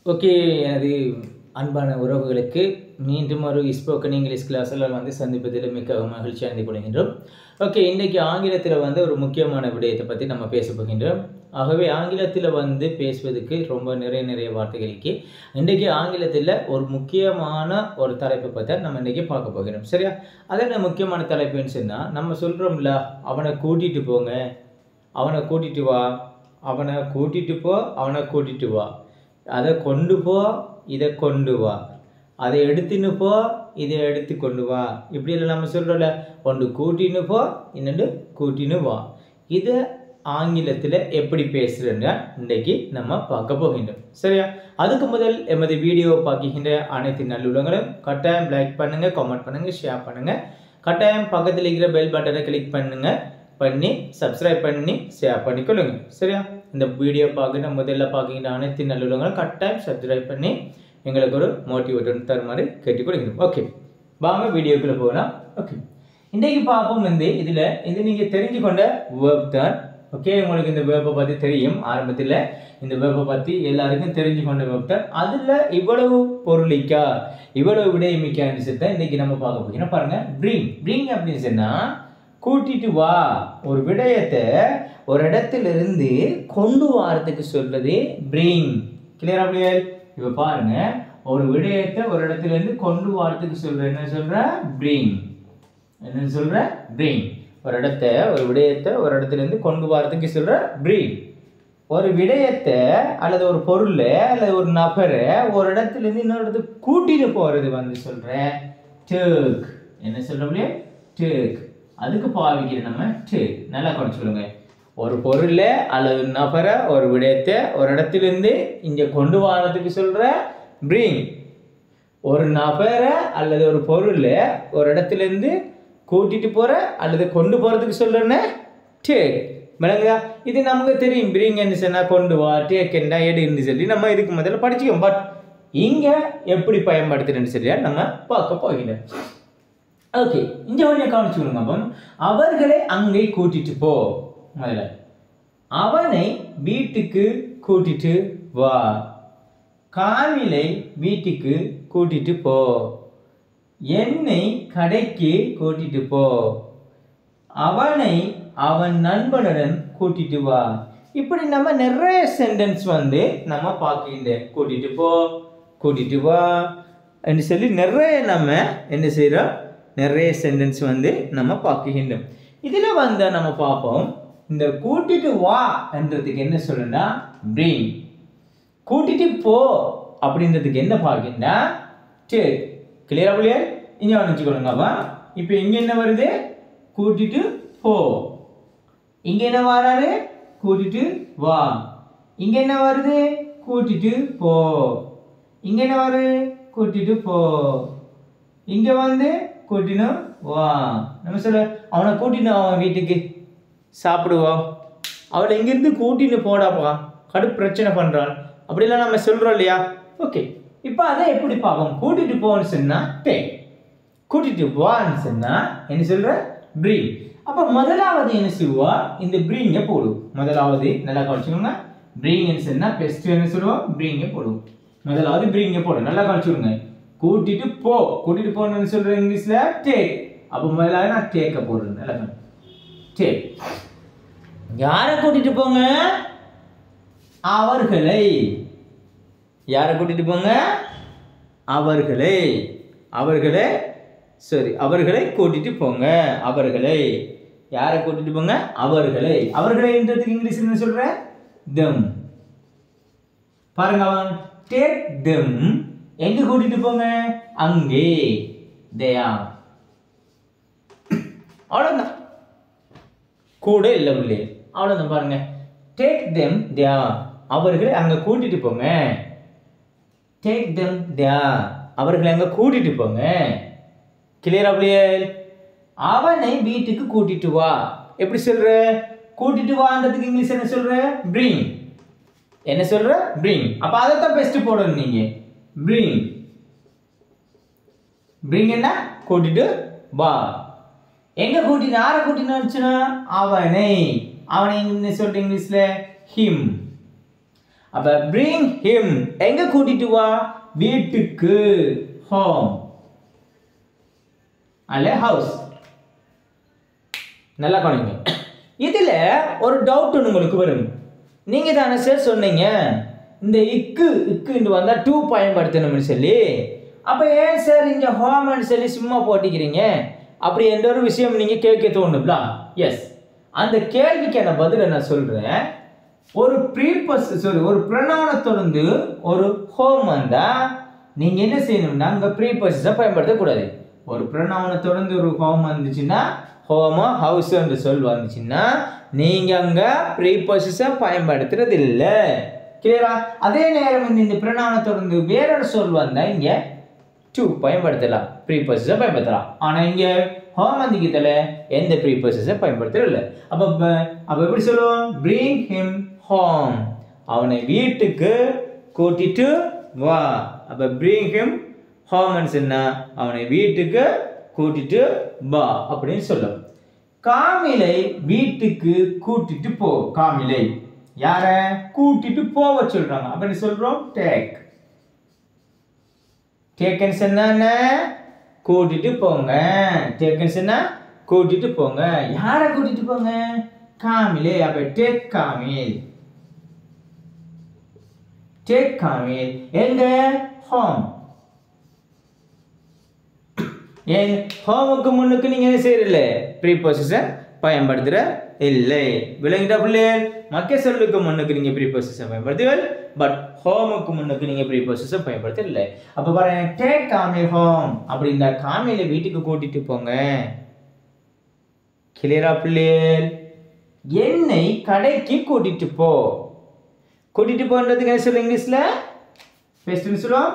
Okay, எனது அன்பான உறவுகளுக்கு மீண்டும் ஒரு ஸ்போக்கன் இங்கிலீஷ் கிளாஸில் சந்திப்பதில் மிக மகிழ்ச்சி அடைந்து கொள்கின்றோம். ஓகே, இன்றைக்கி ஆங்கிலத்தில் ஒரு முக்கியமான விடயத்தை பற்றி நம்ம பேச போகின்றோம். ஆகவே ஆங்கிலத்தில் பேசுவதற்கு ரொம்ப நிறைய வார்த்தைகள் இருக்கு. இன்றைக்கி ஆங்கிலத்தில் ஒரு முக்கியமான ஒரு தலைப்பை பற்றி நம்ம இன்றைக்கி பார்க்க போகிறோம். சரியா? அதென்ன முக்கியமான தலைப்புன்னு சொன்னால், நம்ம சொல்கிறோம்ல, அவனை கூட்டிகிட்டு போங்க, அவனை கூட்டிகிட்டு வா, அவனை கூட்டிகிட்டு போ, அவனை கூட்டிகிட்டு வா, அதை கொண்டு போ, இதை கொண்டு வா, அதை எடுத்துன்னு போ, இதை எடுத்து கொண்டு வா. இப்படி இல்லை நம்ம சொல்கிறோம்ல, ஒன்று கூட்டின்னு போ, இன்னொன்று கூட்டின்னு வா. இதை ஆங்கிலத்தில் எப்படி பேசுகிறேன்னு இன்றைக்கி நம்ம பார்க்க போகின்றோம். சரியா? அதுக்கு முதல் எமது வீடியோவை பார்க்கின்ற அனைத்து நல்லுள்ளங்களும் கட்டாயம் லைக் பண்ணுங்கள், கமெண்ட் பண்ணுங்கள், ஷேர் பண்ணுங்கள். கட்டாயம் பக்கத்தில் இருக்கிற பெல் பட்டனை கிளிக் பண்ணி சப்ஸ்கிரைப் பண்ணி ஷேர் பண்ணிக்கொள்ளுங்க. சரியா? இந்த வீடியோ பார்க்குற முதல்ல பார்க்கின்ற அனைத்து நல்லுள்ளங்களும் கட்டாயம் சப்ஸ்கிரைப் பண்ணி எங்களுக்கு ஒரு மோட்டிவேட் தருமாறு கேட்டுக்கொள்கிறோம். ஓகே, வாங்க வீடியோக்குள்ளே போகலாம். ஓகே, இன்றைக்கு பார்ப்போம் இதில் இது நீங்கள் தெரிஞ்சு கொண்ட வேர்ப் தான். ஓகே, உங்களுக்கு இந்த வேர்ப்பை பற்றி தெரியும். ஆரம்பத்தில் இந்த வேர்ப்பை பற்றி எல்லாருக்கும் தெரிஞ்சு கொண்ட வேர்ப் தான். அதில் இவ்வளவு பொருளிக்கா, இவ்வளவு விடயமிக்கான்னு சொல்லி தான் இன்றைக்கி நம்ம பார்க்க போகிறோம். பாருங்கள், ப்ரிங் அப்படின்னு சொன்னால் கூட்டிட்டு வா. ஒரு விடயத்தை ஒரு இடத்திலிருந்து கொண்டு வாரத்துக்கு சொல்றது ப்ரிங். கிளியரா அப்படியே? இப்போ பாருங்க, ஒரு விடயத்தை ஒரு இடத்துல இருந்து கொண்டு வாரத்துக்கு சொல்ற என்ன சொல்ற? ப்ரிங். என்ன சொல்ற? ப்ரிங். ஒரு விடயத்தை ஒரு இடத்துல இருந்து கொண்டு வாரத்துக்கு சொல்ற ப்ரிங். ஒரு விடயத்தை அல்லது ஒரு பொருளை அல்லது ஒரு நபரை ஒரு இடத்துல இருந்து இன்னொரு இடத்துக்கு கூட்டிட்டு போறது சொல்ற டேக். என்ன சொல்ற? டேக். அதுக்கு பாவிக்கிற நம்ம டேக். நல்லா கொஞ்சம் சொல்லுங்க. ஒரு பொருளை அல்லது நபரை ஒரு விடயத்தை ஒரு இடத்திலிருந்து இங்கே கொண்டு வரதுக்கு சொல்ற ப்ரிங். ஒரு நபரை அல்லது ஒரு பொருளை ஒரு இடத்துலேருந்து கூட்டிட்டு போற அல்லது கொண்டு போறதுக்கு சொல்றேன்னு டேக். விளங்குதா? இது நமக்கு தெரியும். ப்ரிங் என்ன சொன்னா கொண்டு வா, டேக் என்ன எடுன்னு சொல்லி நம்ம இதுக்கு முதல்ல படிச்சுக்கோம். பட் இங்கே எப்படி பயன்படுத்துறேன்னு சொல்லி நம்ம பார்க்க போகிறோம். ஓகே, இங்கே கொஞ்சம் கவனிச்சுக்கணுங்க. அப்போ அவர்களை அங்கே கூட்டிட்டு போ. முதல்ல அவனை வீட்டுக்கு கூட்டிட்டு வா, காவிலை வீட்டுக்கு கூட்டிட்டு போ, என்னை கடைக்கு கூட்டிட்டு போ, அவனை அவன் நண்பனுடன் கூட்டிட்டு வா. இப்படி நம்ம நிறைய சென்டென்ஸ் நம்ம பார்க்கின்றேன். கூட்டிட்டு போ, கூட்டிட்டு வா என்று சொல்லி நிறைய நம்ம என்ன செய்கிறோம், நிறைய சென்டென்ஸ் நம்ம பார்க்கின்றோம். இதில் நம்ம பார்ப்போம், இந்த கூட்டிட்டு வா என்றதுக்கு என்ன சொல்லுன்னா ப்ரிங். கூட்டிட்டு போ அப்படின்றதுக்கு என்ன பார்க்கின்றா டேக். கிளியரா புள்ளியா? இங்கே வச்சுக்கொள்ளுங்கப்பா. இப்போ இங்கே என்ன வருது? கூட்டிட்டு போ. இங்கே என்ன வராரு? கூட்டிட்டு வா. இங்கே என்ன வருது? கூட்டிட்டு போ. இங்கே என்ன வருது? கூட்டிட்டு போ. இங்கே கூட்டினு வா. நம்ம சொல்ல, அவனை கூட்டினு அவன் வீட்டுக்கு சாப்பிடுவோம், அவளை இங்கிருந்து கூட்டின்னு போடாப்பா, கடுப்பு பிரச்சனை பண்ணுறான், அப்படிலாம் நம்ம சொல்கிறோம் இல்லையா? ஓகே, இப்போ அதை எப்படி பார்ப்போம்? கூட்டிட்டு போன்னு சொன்னா டேக், கூட்டிட்டு வான்னு சொன்னா என்ன சொல்ற? ப்ரிங். அப்போ முதலாவது என்ன செய்வா? இந்த ப்ரிங்கை போடுவோம். முதலாவது நல்லா கவனிச்சுக்கோங்க. ப்ரிங்னு சொன்னா பெஸ்ட் என்ன சொல்லுவோம்? ப்ரிங்கை போடுவோம். முதலாவது ப்ரிங்கை போடும். நல்லா கவனிச்சுக்கோங்க. கூட்டிட்டு போ, கூட்டிட்டு போன்னு சொல்ற இங்கிலீஷ்ல டேக். அப்போ முதலாவது நான் டேக்கை போடுறேன். நல்லா டேக். யாரை கூட்டிட்டு போங்க? அவர்களை. யாரை கூட்டிட்டு போங்க? அவர்களை. அவர்களை கூட்டிட்டு போங்க. அவர்களை. யாரை கூட்டிட்டு போங்க? அவர்களை. அவர்களைன்றதுக்கு இங்கிலீஷ் என்ன சொல்ற? them. பாருங்க, அவன் டேக் them. எங்க கூட்டிட்டு போங்க? அங்கே. there. அவ்வளவுதான். கூட இல்லை உள்ளே. அவ்வளோதான். பாருங்க, டேக் them there. அவர்களை அங்கே கூட்டிட்டு போங்க. Take them there. அவர்களை அங்கே கூட்டிட்டு போங்க. கிளியரா அப்படியே? அவனை வீட்டுக்கு கூட்டிட்டு வா. எப்படி சொல்ற? கூட்டிட்டு வான்றதுக்கு இங்கிலீஷ் என்ன சொல்ற? ப்ரிங். என்ன சொல்ற? ப்ரிங். அப்போ அதைத்தான் பெஸ்ட் போடணும் நீங்க. ப்ரிங். ப்ரிங் என்ன? கூட்டிட்டு வா. எங்க கூட்டிட்டு, யாரை கூட்டிட்டு? அவனை. அவனை என்ன சொல்ற இங்கிலீஷ்ல? ஹிம். அப்ப bring him எங்க கூட்டிட்டு வா வீட்டுக்கு home அல்ல house நல்லா கவனிங்க இதுல ஒரு டவுட் உங்களுக்கு வரும் நீங்க தானே சார் சொன்னீங்க இந்த இக்கு வந்தா டு பயன்படுத்தணும்னு சொல்லி அப்ப ஏன் சார் இங்க ஹோம்னு சொல்லி சும்மா போட்டிக்கிறீங்க அப்படி எந்த ஒரு விஷயம் நீங்க கேட்க தோணும்ல எஸ் அந்த கேள்விக்கான பதிலை நான் சொல்றேன் ஒரு ஒரு pronoun தொடர்ந்து ஒரு home வந்தா நீங்க என்ன செய்யணும்னா அங்க preposition பயன்படுத்த கூடாது ஒரு pronoun தொடர்ந்து ஒரு home வந்துச்சுன்னா home house என்று சொல் வந்துச்சுன்னா நீங்க அங்க preposition பயன்படுத்துறது இல்ல கிளியரா அதே நேரம் இந்த pronoun தொடர்ந்து வேற ஒரு சொல் வந்தா இங்க to பயன்படுத்தலாம் preposition பயன்படுத்தலாம் ஆனா இங்க home வந்திக்கல எந்த preposition பயன்படுத்தறது இல்ல அப்ப எப்படி சொல்லுவோம் bring him home அவனை வீட்டுக்கு கூட்டிட்டு வா அப்ப bring him home ன்னு சொன்னா அவனை வீட்டுக்கு கூட்டிட்டு வா அப்படினு சொல்லும் காமிலை வீட்டுக்கு கூட்டிட்டு போ காமிலை யார கூட்டிட்டு போவ சொல்றாங்க அப்ப என்ன சொல்றோம் take ன்னு சொன்னா கூட்டிட்டு போங்க take ன்னு சொன்னா கூட்டிட்டு போங்க யார கூட்டிட்டு போங்க காமிலை அப்ப take காமில் எங்க home ஏன் ஹோமுக்கு முன்னுக்கு நீங்க என்ன செய்யறீங்க preposition பயன்படுத்துற இல்லை விளங்கிட்டா பிள்ளைகள் மக்க சொல்லுக்கு முன்னுக்கு நீங்க preposition பயன்படுத்துவீர்கள் பட் ஹோமுக்கு முன்னுக்கு நீங்க preposition பயன்படுத்த இல்லை அப்ப பாருங்க take காமில் home அப்படி இந்த காமில வீட்டுக்கு கூட்டிட்டு போங்க கிளியரா பிள்ளைகள் என்னை கடைக்கு கூட்டிட்டு போ கூட்டிட்டு போன்றதுக்கு என்ன சொல்ல இங்கிலீஷ்ல ஃபர்ஸ்ட் என்ன சொல்றோம்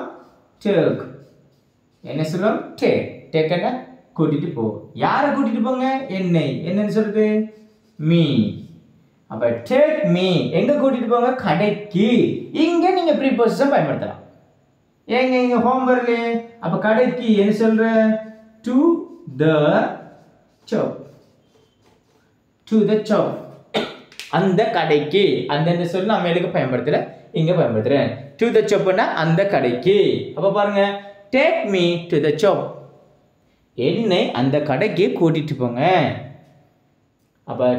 take என்ன சொல்றோம் take என்ன கூட்டிட்டு போ யார கூட்டிட்டு போங்க என்னை என்னன்னு சொல்றது me அப்ப take me எங்க கூட்டிட்டு போங்க கடைக்கு இங்க நீங்க preposition பயன்படுத்தலாம் ஏங்க இங்க ஹோம் வரல அப்ப கடைக்கு என்ன சொல்ற to the shop அந்த கடைக்கு அந்த சொல்ல நான் மேலுக்கு பயன்படுத்தல இங்க பயன்படுத்துறேன் to the shop னா அந்த கடைக்கு அப்ப பாருங்க take me to the shop என்னை அந்த கடைக்கு கூட்டிட்டு போங்க அப்ப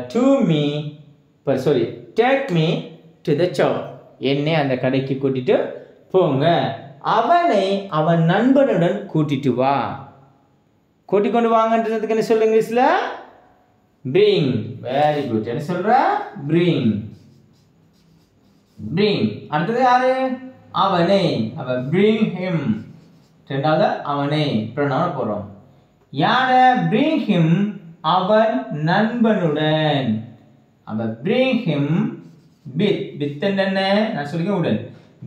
take me to the shop என்னை அந்த கடைக்கு கூட்டிட்டு போங்க அவனை அவன் நண்பனுடன் கூட்டிட்டு வா கூட்டி கொண்டு வாங்கன்றதுக்கு என்ன சொல்லுங்க இங்கிலீஷ்ல bring very good என்ன சொல்ற bring அடுத்தது யாரு அவனை அப்ப bring him இரண்டாவது அவனை pronoun போறோம் யார bring him அவன் நண்பனுடன் அப்ப bring him with என்ன நான் சொல்லுங்க உடன்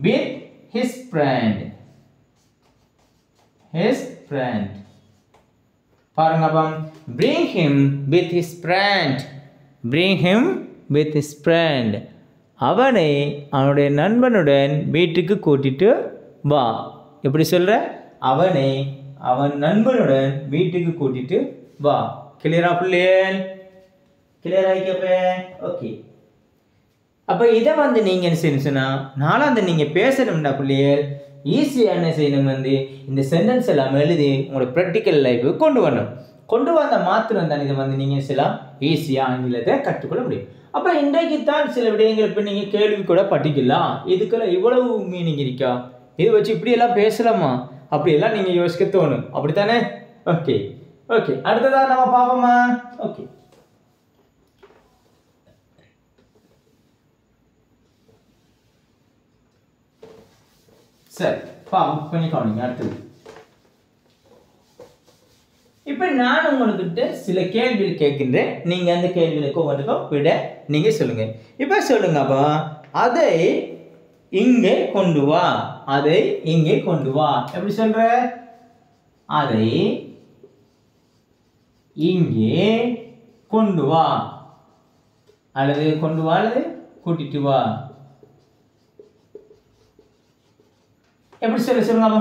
with his friend பாருங்க அப்ப bring him with his friend அவனை அவனுடைய நண்பனுடன் வீட்டுக்கு கூட்டிட்டு வா எப்படி சொல்ற அவனை அவன் நண்பனுடன் வீட்டுக்கு கூட்டிட்டு வா கிளியரா பிள்ளைகள் கிளியரா இருக்கப்ப ஓகே அப்ப இத நீங்க என்ன செய்யணும்னா நாளாந்த நீங்க பேசணும்டா பிள்ளைகள் ஈஸியா என்ன செய்யணும் இந்த சென்டென்ஸ் எல்லாம் எழுதி உங்களோட பிராக்டிக்கல் லைஃபுக்கு கொண்டு வந்த மாத்திரம் தான் இதை நீங்க செய்யலாம் ஈஸியா ஆங்கிலத்தை கற்றுக்கொள்ள முடியும் அப்ப இன்றைக்கு தான் சில விடயங்கள் இப்ப நீங்க கேள்வி கூட படிக்கலாம் இதுக்கெல்லாம் இவ்வளவு மீனிங் இருக்கா இது வச்சு இப்படி எல்லாம் பேசலாமா அப்படி எல்லாம் நீங்க யோசிக்க தோணும் அப்படித்தானே ஓகே அடுத்ததா நம்ம பாப்போமா ஓகே சரி கொஞ்சம் கவனிங்க அடுத்தது இப்ப நான் உங்களுக்கு சில கேள்விகள் கேட்கின்றேன் நீங்க அந்த கேள்விகளுக்கு ஒவ்வொன்றுக்கும் விட நீங்க சொல்லுங்க இப்ப சொல்லுங்க அப்ப அதை இங்கே கொண்டு வா எப்படி சொல்ற அதை இங்கே கொண்டு வா அல்லது கூட்டிட்டு வா எப்படி சொல்லுங்க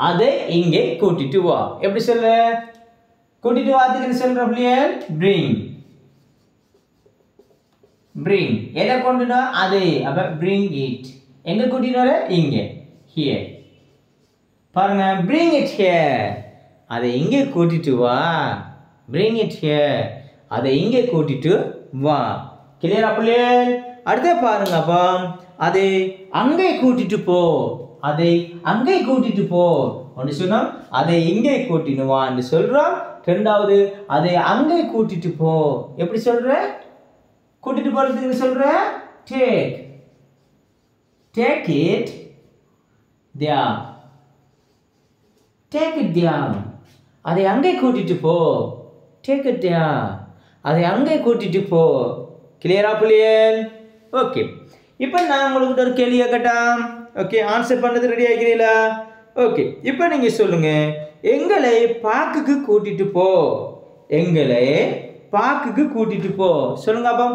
அதை இங்கே கூட்டிட்டு வா எப்படி சொல்ல கூட்டிட்டு வாத்துக்கு சொல்ற பிள்ளைகள் bring எதை கொண்டுனா அது அப்ப bring it எங்க கூட்டிட்டு வர இங்க here பாருங்க bring it here அதை இங்கே கூட்டிட்டு வா bring it here அதை இங்கே கூட்டிட்டு வா கிளியரா புள்ளியே அடுத்து பாருங்க அப்ப அதை அங்கே கூட்டிட்டு போ அதை அங்கே கூட்டிட்டு போ ஒன்னு சொன்னா அதை இங்கே கூட்டிட்டு வான்னு சொல்றோம் இரண்டாவது அதை அங்கே கூட்டிட்டு போ எப்படி சொல்ற கூட்டிட்டு போறதுக்கு சொல்ற take it there அதை அங்கே கூட்டிட்டு போ take it there அதை அங்கே கூட்டிட்டு போ கிளியரா புள்ளியே ஓகே இப்போ நான் உங்களுக்கு ஒரு கேள்வி கேட்டேன் ஓகே ஆன்சர் பண்ணது ரெடி ஆகிறீங்களா ஓகே இப்போ நீங்க சொல்லுங்க எங்களை பார்க்குக்கு கூட்டிட்டு போ எங்களை பார்க்குக்கு கூட்டிட்டு போ சொல்லுங்க அப்பா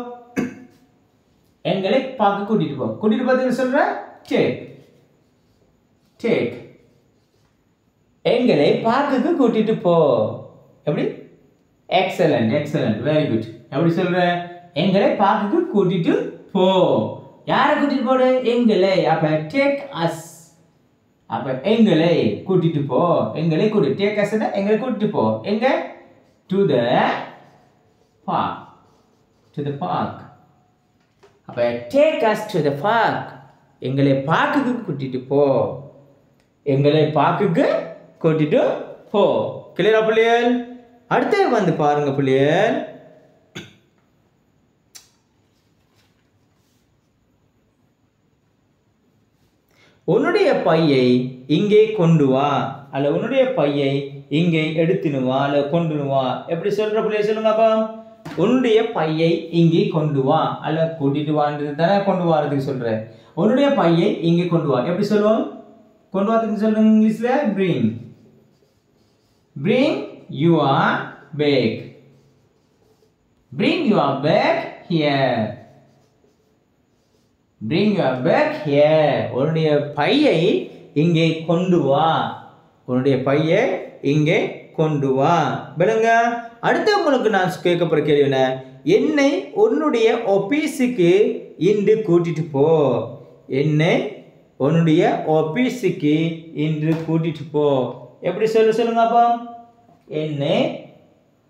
எங்களை பார்க்க கூட்டிட்டு போறதுக்கு சொல்ற take எங்களை பார்க்குக்கு கூட்டிட்டு போ எப்படி எக்ஸலென்ட் வெரி குட் எப்படி சொல்ற எங்களை பார்க்குக்கு கூட்டிட்டு போ யாரை கூட்டிட்டு போடு எங்களை அப்ப take us அப்ப எங்களை கூட்டிட்டு போ எங்களை கூட்டி take us னா எங்களை கூட்டிட்டு போ எங்க to the park அப்ப take us to the park எங்களை பார்க்குக்கு கூட்டிட்டு போ எங்களை பார்க்குக்கு கூட்டிட்டு போ கிளியரா புள்ளியல் அடுத்து வந்து பாருங்க புள்ளியல் உன்னுடைய பையை இங்கே கொண்டு வா அல்ல உன்னுடைய பையை இங்கே எடுத்துனு வா அல்ல கொண்டு வா எப்படி சொல்ற புள்ளிய சொல்லுங்க அப்பா உன்னுடைய பையை இங்கே கொண்டு வா அல்ல கூட்டிட்டு வான்றது தானே கொண்டு வரதுக்கு சொல்ற உன்னுடைய பையை இங்கே கொண்டு வா எப்படி சொல்லுவோம் கொண்டு வரதுக்கு சொல்லுங்க இங்கிலீஷ்ல bring your bag here bring your bag here உன்னுடைய பையை இங்கே கொண்டு வா உன்னுடைய பையை இங்கே கொண்டு வா விளங்க அடுத்து உங்களுக்கு நான் கேட்க போற கேள்வி என்ன என்னை உன்னுடைய ஆபீஸ்க்கு இன்று கூட்டிட்டு போ என்னை உன்னுடைய ஆபீஸ்க்கு இன்று கூட்டிட்டு போ எப்படி சொல்லுங்க அப்பா என்னை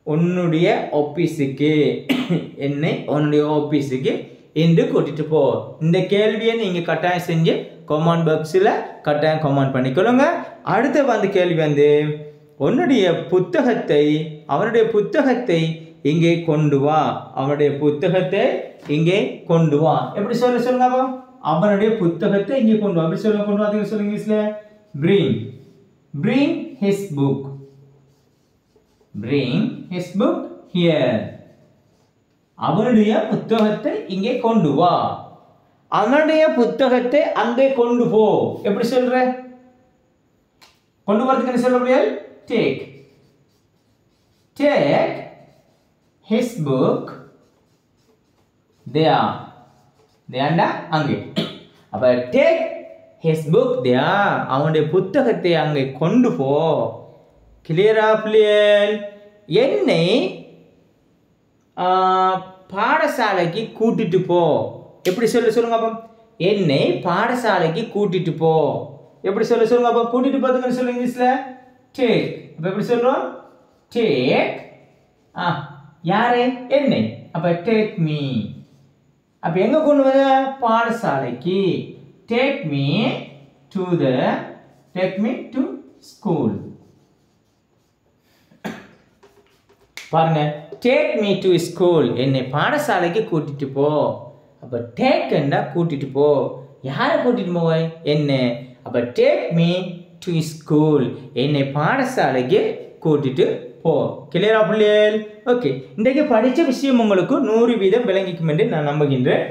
உன்னுடைய ஆபீஸ்க்கு என்னை உன்னுடைய ஆபீஸ்க்கு இன்று கூட்டிட்டு போ இந்த கேள்வியை நீங்க கட்டாயம் செஞ்சு கமெண்ட் பாக்ஸ்ல கட்டாயம் கமெண்ட் பண்ணிக்கொள்ளுங்க அடுத்து வந்து கேள்வி வந்து உன்னுடைய புத்தகத்தை அவனுடைய புத்தகத்தை இங்கே கொண்டு வா அவனுடைய புத்தகத்தை இங்கே கொண்டு வா எப்படி சொல்லுங்க அப்பா அவனுடைய புத்தகத்தை இங்கே கொண்டு வா அப்படி சொல்லுங்க கொண்டு வா சொல்லுங்க இங்கிலீஷ்ல bring his book here அவனுடைய புத்தகத்தை இங்கே கொண்டு வா அவனுடைய புத்தகத்தை அங்கே கொண்டு போ எப்படி சொல்ற கொண்டு வரதுக்கு என்ன சொல்ல முடியாது take his book there அங்கே அப்ப take his book there அவனுடைய புத்தகத்தை அங்கே கொண்டு போ கிளியரா பிள்ளைகள் என்னை பாடசாலைக்கு கூட்டிட்டு போ எப்படி சொல்லுங்க அப்பா என்னை பாடசாலைக்கு கூட்டிட்டு போ எப்படி சொல்லுங்க அப்பா கூட்டிட்டு போறதுக்கு சொல்லுங்க இங்கிலீஷ்ல take அப்ப எப்படி சொல்றோம் take யாரே என்னை அப்ப take me அப்ப எங்க கொண்டு வர பாடசாலைக்கு take me to school பாருங்க take me to school என்னை பாடசாலைக்கு கூட்டிட்டு போ அப்ப take ன்னா கூட்டிட்டு போ யாரை கூட்டிட்டு போவ என்ன அப்ப take me to school என்னை பாடசாலைக்கு கூட்டிட்டு போ கிளியரா புள்ளியல் ஓகே இன்றைக்கு படிச்ச விஷயம் உங்களுக்கு 100% விளங்கிக்கும் என்று நான் நம்புகின்றேன்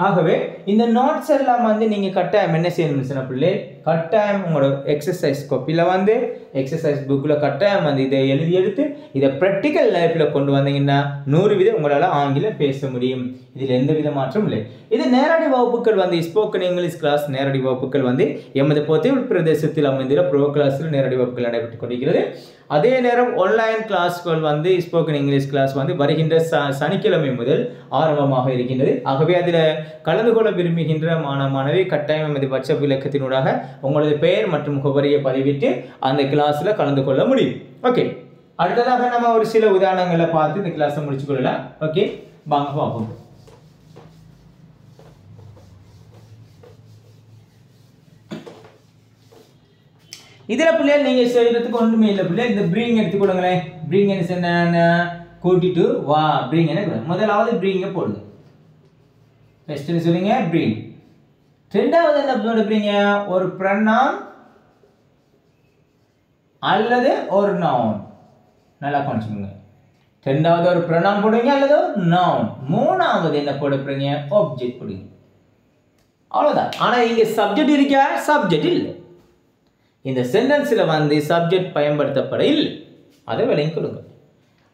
ஆகவே இந்த நோட்ஸ் எல்லாம் வந்து நீங்கள் கட்டாயம் என்ன செய்யணும்னு சொன்ன பிள்ளை, கட்டாயம் உங்களோட எக்ஸசைஸ் காப்பியில் வந்து எக்ஸசைஸ் புக்கில் கட்டாயம் வந்து இதை எழுதி எடுத்து இதை ப்ராக்டிக்கல் லைஃப்பில் கொண்டு வந்தீங்கன்னா 100% உங்களால் ஆங்கிலம் பேச முடியும். இதில் எந்த வித மாற்றம் இல்லை. இது நேரடி வகுப்புகள் வந்து ஸ்போக்கன் இங்கிலீஷ் கிளாஸ் நேரடி வகுப்புகள் வந்து எமது போத்தேவூர் பிரதேசத்தில் அமைந்துள்ள ப்ரோ கிளாஸில் நேரடி வகுப்புகள் நடைபெற்றுக் கொண்டிருக்கிறது. அதே நேரம் ஆன்லைன் கிளாஸ்கள் வந்து ஸ்போக்கன் இங்கிலீஷ் கிளாஸ் வந்து வருகின்ற சனிக்கிழமை முதல் ஆரம்பமாக இருக்கின்றது. ஆகவே அதில் கலந்து கொள்ள விரும்புகின்ற மாணவி கட்டாயம் எமது வாட்ஸ்அப் இலக்கத்தினூடாக உங்களது பெயர் மற்றும் முகவரியை பதிவிட்டு அந்த கிளாஸில் கலந்து கொள்ள முடியும். ஓகே, அடுத்ததாக நம்ம ஒரு சில உதாரணங்களை பார்த்து இந்த கிளாஸை முடிச்சு கொள்ளலாம். ஓகே, வாங்க பார்ப்போம். இதில் பிள்ளைகள் நீங்கள் செய்யறதுக்கு ஒன்றுமே இல்லை பிள்ளை. இந்த ப்ரீங் எடுத்துக்கொள்ளுங்களேன். ப்ரீங் என்ன கூட்டிட்டு வா, ப்ரீங் என்ன முதலாவது ப்ரீங்கை போடுங்க. ஃபர்ஸ்ட் சொல்லுங்க ப்ரீங். ரெண்டாவது என்ன போடுறீங்க, ஒரு ப்ரொனவுன் அல்லது ஒரு நவுன். நல்லா கவனிச்சுக்கோங்க. ரெண்டாவது ஒரு ப்ரொனவுன் போடுவீங்க அல்லது ஒரு நவுன். மூணாவது என்ன போட போறீங்க, ஆப்ஜெக்ட் போடுவீங்க. அவ்வளோதான். ஆனால் இங்கே சப்ஜெக்ட் இருக்கா, சப்ஜெக்ட் இல்லை. இந்த சென்டென்ஸில் வந்து சப்ஜெக்ட் பயன்படுத்தப்பட இல்லை. அதை விளங்கி கொடுங்க.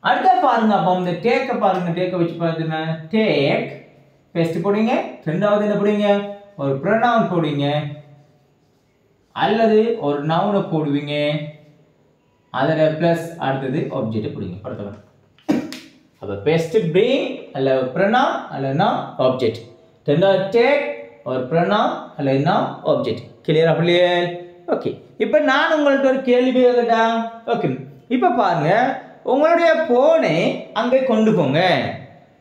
அடுத்த பாருங்க. அப்போ இந்த டேக்கை பாருங்க. டேக்கை வச்சு பாருங்க. டேக் ஃபர்ஸ்ட் போடுங்க. ரெண்டாவது என்ன போடுவீங்க, ஒரு ப்ரொனவுன் போடுவீங்க அல்லது ஒரு நவுனை போடுவீங்க. அதில் ப்ளஸ் அடுத்தது ஆப்ஜெக்ட் போடுவீங்க. அடுத்தவன் அப்போ ஃபர்ஸ்ட் ப்ரீங் அல்ல ப்ரொனவுன் அல்லனா ஆப்ஜெக்ட். ரெண்டாவது டேக் ஒரு ப்ரொனவுன் அல்லனா ஆப்ஜெக்ட். கிளியரா பிள்ளையே? ஓகே, இப்போ நான் உங்கள்கிட்ட ஒரு கேள்வி கேட்கட்டா? ஓகே, இப்போ பாருங்க. உங்களுடைய போனை அங்கே கொண்டு போங்க.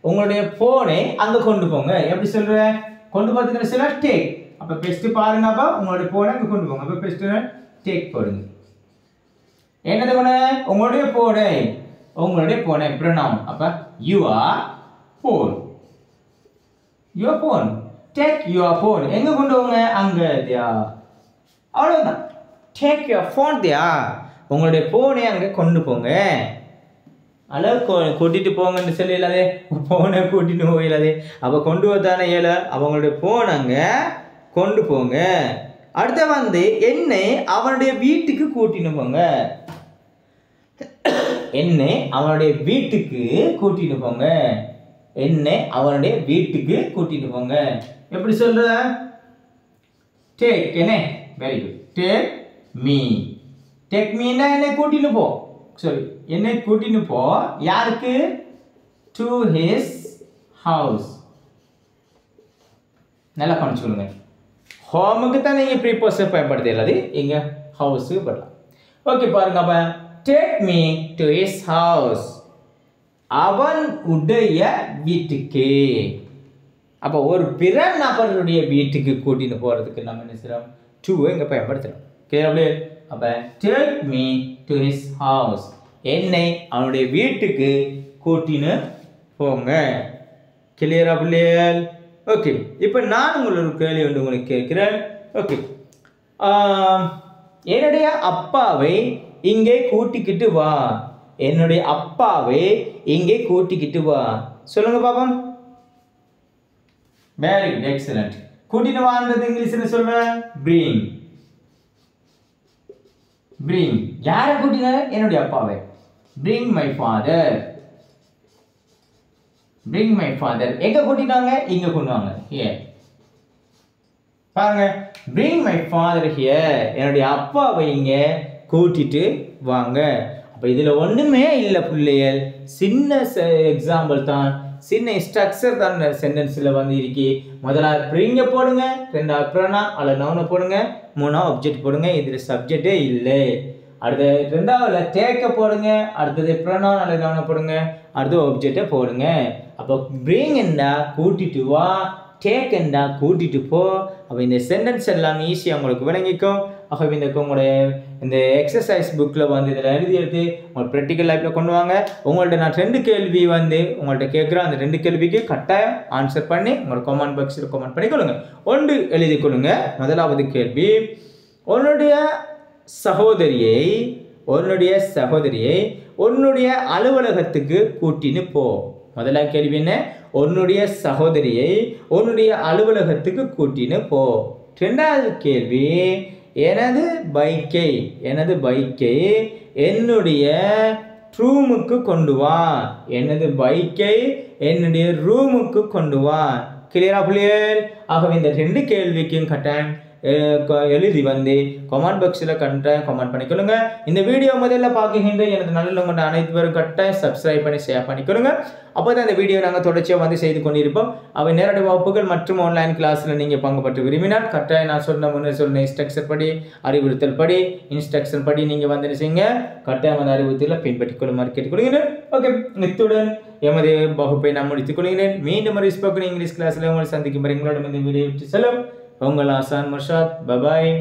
உங்களுடைய போனை அங்கே கொண்டு போங்க. எப்படி சொல்கிறேன்? கொண்டு போகிறதுக்கு சில டேக். அப்போ பெஸ்ட்டு பாருங்கப்பா, உங்களுடைய போனை அங்கே கொண்டு போங்க. அப்போ பெஸ்ட்டு டேக் போடுங்க. என்னது போன? உங்களுடைய போனை. உங்களுடைய போனை ப்ரொனவுன். அப்போ your phone. Your phone. Take your phone. எங்கே கொண்டு போங்க? அங்கே. அவ்வளோதான். டேக் யுவர் ஃபோன் தியா. உங்களுடைய போனை அங்கே கொண்டு போங்க. அளவு கூட்டிட்டு போங்கன்னு சொல்லி இல்லாதே, போனை கூட்டிட்டு போயிடாதே. அப்போ கொண்டு வந்தானே ஏழை. அவங்களுடைய போன் அங்கே கொண்டு போங்க. அடுத்த வந்து என்னை அவனுடைய வீட்டுக்கு கூட்டின்னு போங்க. என்னை அவனுடைய வீட்டுக்கு கூட்டிட்டு போங்க. என்னை அவனுடைய வீட்டுக்கு கூட்டிட்டு போங்க. எப்படி சொல்ற? டேக் என்ன? Very good. Take me. Take Meena என்னை கூட்டின்னு போ. சரி, என்னை கூட்டின்னு போ. யாருக்கு? To his house. நல்லா பண்ண சொல்லுங்க. ஹோமுக்கு தான் நீங்கள் ப்ரீபோசர் பயன்படுத்திடலாது. இங்கே ஹவுஸுக்கு போடலாம். ஓகே பாருங்க. அப்போ take me to his house. அவன் உடைய வீட்டுக்கு. அப்போ ஒரு பிற நபருடைய வீட்டுக்கு கூட்டின்னு போகிறதுக்கு நம்ம என்ன செய்யறோம்? டு இங்கே பயன்படுத்துகிறோம். கேள்வி. அப்போ take me to his house. என்னை அவனுடைய வீட்டுக்கு கூட்டின்னு போங்க. கிளியரா பிள்ளைகள்? ஓகே, இப்போ நான் உங்களோட கேள்வி வந்து உங்களுக்கு கேட்கிறேன். ஓகே, என்னுடைய அப்பாவை இங்கே கூட்டிக்கிட்டு வா. என்னுடைய அப்பாவை இங்கே கூட்டிக்கிட்டு வா. சொல்லுங்க பாப்போம். Very good, excellent. கூட்டிட்டு வான்றது இங்கிலீஷ்ல சொல்றேன் bring. bring. யாரை கூட்டின? என்னுடைய அப்பாவை. bring my father. bring my father. எங்க கூட்டினாங்க? இங்க கொண்டு வாங்க. here. பாருங்க, bring my father here. என்னுடைய அப்பாவை இங்க கூட்டிட்டு வாங்க. அப்ப இதுல ஒண்ணுமே இல்லை பிள்ளைகள். சின்ன எக்ஸாம்பிள் தான், சின்ன ஸ்ட்ரக்சர் தான் சென்டென்ஸ்ல வந்து இருக்கு. முதலாவது bring போடுங்க, ரெண்டாவது pronoun அல்லது noun போடுங்க, மூணாவது object போடுங்க. இதுல சப்ஜெக்டே இல்லை. அடுத்து ரெண்டாவதுல take போடுங்க, அடுத்தது pronoun அல்லது noun போடுங்க, அடுத்து object போடுங்க. அப்போ bring என்றா கூட்டிட்டு வா, take என்றா கூட்டிட்டு போ. அப்போ இந்த சென்டென்ஸ் எல்லாம் ஈஸியாக உங்களுக்கு விளங்கிக்கும். ஆகவே உங்களுடைய இந்த எக்ஸசைஸ் புக்கில் வந்து இதில் எழுதி எடுத்து உங்கள் ப்ராக்டிக்கல் லைஃப்பில் கொண்டு வாங்க. உங்கள்கிட்ட நான் 2 கேள்வி வந்து உங்கள்கிட்ட கேட்குறேன். அந்த 2 கேள்விக்கு கட்டாயம் ஆன்சர் பண்ணி உங்களோட கமெண்ட் பாக்ஸில் கமெண்ட் பண்ணிக்கொள்ளுங்க. ஒன்று எழுதி கொள்ளுங்க. முதலாவது கேள்வி, உன்னுடைய சகோதரியை உன்னுடைய அலுவலகத்துக்கு கூட்டின்னு போ. முதலாவது கேள்வி என்ன? உன்னுடைய சகோதரியை உன்னுடைய அலுவலகத்துக்கு கூட்டின்னு போ. இரண்டாவது கேள்வி, எனது பைக்கை என்னுடைய ரூமுக்கு கொண்டு வா. எனது பைக்கை என்னுடைய ரூமுக்கு கொண்டு வா. கிளியரா புள்ளியல்? ஆகவே இந்த 2 கேள்விக்கும் கட்டாயம் எழுதி வந்து கமெண்ட் பாக்ஸில் கமெண்ட் பண்ணிக்கொள்ளுங்க. இந்த வீடியோ முதல்ல பார்க்குகின்ற எனது நல்ல கொண்ட அனைத்து பேரும் கட்டாயம் சப்ஸ்கிரைப் பண்ணி ஷேர் பண்ணிக்கொள்ளுங்க. அப்போ தான் இந்த வீடியோ நாங்கள் தொடர்ச்சியாக வந்து செய்து கொண்டிருப்போம். அவை நேரடி வகுப்புகள் மற்றும் ஆன்லைன் கிளாஸில் நீங்கள் பங்கு பெற்று விரும்பினால் கட்டாயம் நான் முன்னே சொன்ன அறிவுறுத்தல் படி இன்ஸ்ட்ரக்ஷன் படி நீங்கள் வந்து செய்யுங்க. கட்டாயம் அந்த அறிவுறுத்தலை பின்பற்றிக் கொள்ளுமாறு கேட்டுக்கொள்கிறேன். ஓகே, இத்துடன் எமது வகுப்பை நான் முடித்துக் கொள்கிறேன். மீண்டும் ஒரு ஸ்போக்கன் இங்கிலீஷ் கிளாஸில் உங்களை சந்திக்கும் வரை உங்களிடம் இந்த வீடியோ விட்டு செல்லும் உங்கள் ஆசான் முர்ஷாத். பபாய்.